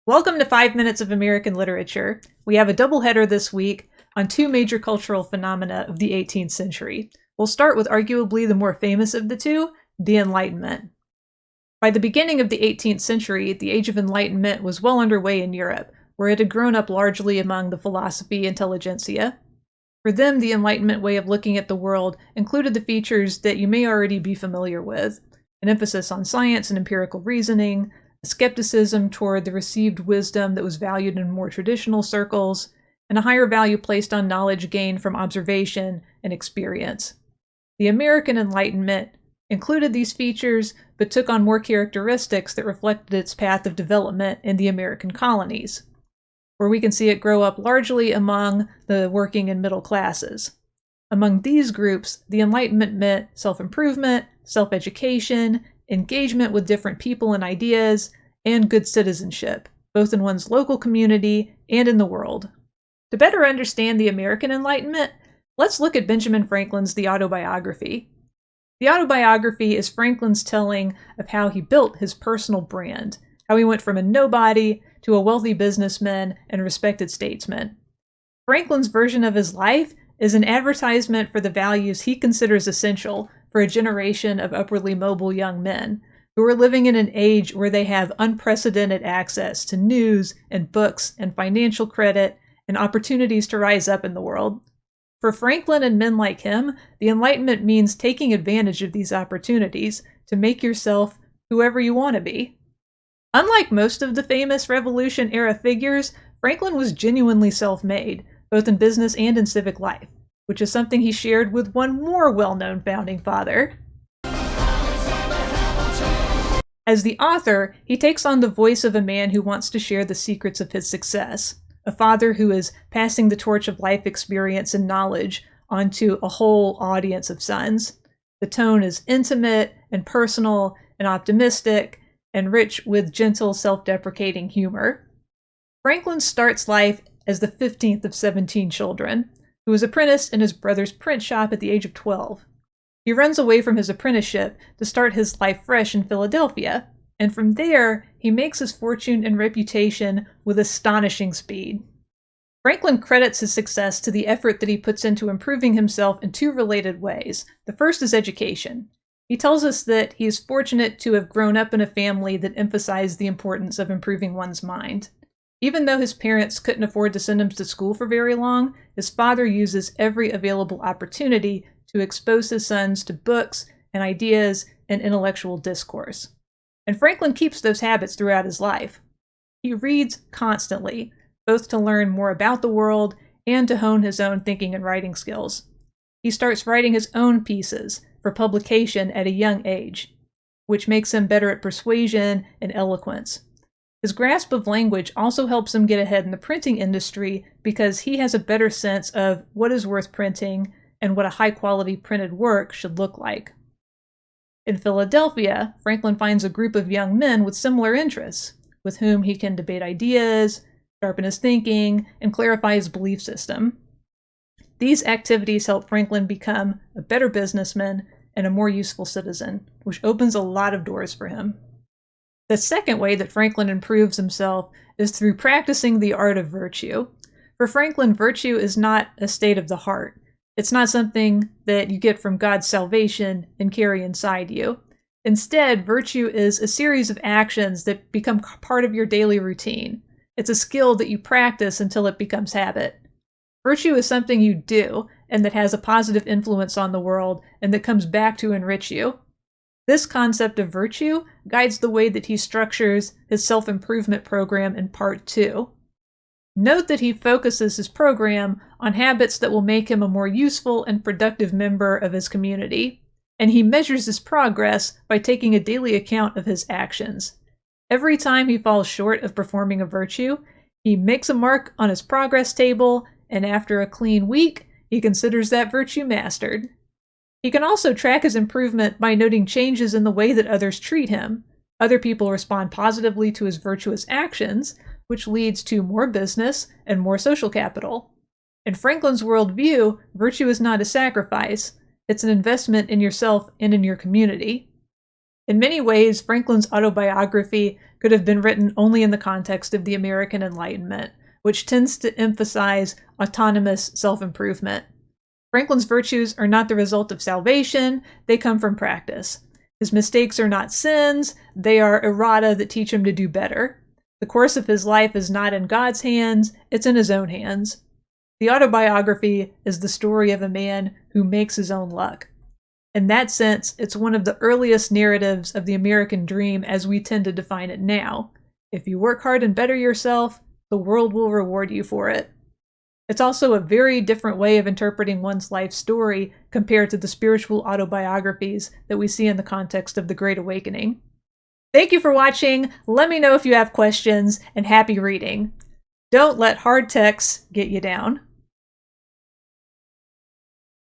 Welcome to 5 Minutes of American Literature. We have a doubleheader this week on two major cultural phenomena of the 18th century. We'll start with arguably the more famous of the two, the Enlightenment. By the beginning of the 18th century, the Age of Enlightenment was well underway in Europe, where it had grown up largely among the philosophy intelligentsia. For them, the Enlightenment way of looking at the world included the features that you may already be familiar with: an emphasis on science and empirical reasoning, a skepticism toward the received wisdom that was valued in more traditional circles, and a higher value placed on knowledge gained from observation and experience. The American Enlightenment included these features, but took on more characteristics that reflected its path of development in the American colonies, where we can see it grow up largely among the working and middle classes. Among these groups, the Enlightenment meant self-improvement, self-education, engagement with different people and ideas, and good citizenship, both in one's local community and in the world. To better understand the American Enlightenment, let's look at Benjamin Franklin's The Autobiography. The Autobiography is Franklin's telling of how he built his personal brand, how he went from a nobody to a wealthy businessman and respected statesman. Franklin's version of his life is an advertisement for the values he considers essential for a generation of upwardly mobile young men who are living in an age where they have unprecedented access to news and books and financial credit and opportunities to rise up in the world. For Franklin and men like him, the Enlightenment means taking advantage of these opportunities to make yourself whoever you want to be. Unlike most of the famous Revolution-era figures, Franklin was genuinely self-made, both in business and in civic life, which is something he shared with one more well-known founding father. As the author, he takes on the voice of a man who wants to share the secrets of his success, a father who is passing the torch of life experience and knowledge onto a whole audience of sons. The tone is intimate and personal and optimistic and rich with gentle, self-deprecating humor. Franklin starts life as the 15th of 17 children, who was apprenticed in his brother's print shop at the age of 12. He runs away from his apprenticeship to start his life fresh in Philadelphia, and from there, he makes his fortune and reputation with astonishing speed. Franklin credits his success to the effort that he puts into improving himself in two related ways. The first is education. He tells us that he is fortunate to have grown up in a family that emphasized the importance of improving one's mind. Even though his parents couldn't afford to send him to school for very long, his father uses every available opportunity to expose his sons to books and ideas and intellectual discourse. And Franklin keeps those habits throughout his life. He reads constantly, both to learn more about the world and to hone his own thinking and writing skills. He starts writing his own pieces for publication at a young age, which makes him better at persuasion and eloquence. His grasp of language also helps him get ahead in the printing industry because he has a better sense of what is worth printing and what a high-quality printed work should look like. In Philadelphia, Franklin finds a group of young men with similar interests, with whom he can debate ideas, sharpen his thinking, and clarify his belief system. These activities help Franklin become a better businessman and a more useful citizen, which opens a lot of doors for him. The second way that Franklin improves himself is through practicing the art of virtue. For Franklin, virtue is not a state of the heart. It's not something that you get from God's salvation and carry inside you. Instead, virtue is a series of actions that become part of your daily routine. It's a skill that you practice until it becomes habit. Virtue is something you do and that has a positive influence on the world and that comes back to enrich you. This concept of virtue guides the way that he structures his self-improvement program in Part 2. Note that he focuses his program on habits that will make him a more useful and productive member of his community, and he measures his progress by taking a daily account of his actions. Every time he falls short of performing a virtue, he makes a mark on his progress table, and after a clean week, he considers that virtue mastered. He can also track his improvement by noting changes in the way that others treat him. Other people respond positively to his virtuous actions, which leads to more business and more social capital. In Franklin's worldview, virtue is not a sacrifice. It's an investment in yourself and in your community. In many ways, Franklin's autobiography could have been written only in the context of the American Enlightenment, which tends to emphasize autonomous self-improvement. Franklin's virtues are not the result of salvation, they come from practice. His mistakes are not sins, they are errata that teach him to do better. The course of his life is not in God's hands, it's in his own hands. The autobiography is the story of a man who makes his own luck. In that sense, it's one of the earliest narratives of the American dream as we tend to define it now. If you work hard and better yourself, the world will reward you for it. It's also a very different way of interpreting one's life story compared to the spiritual autobiographies that we see in the context of the Great Awakening. Thank you for watching. Let me know if you have questions, and happy reading. Don't let hard texts get you down.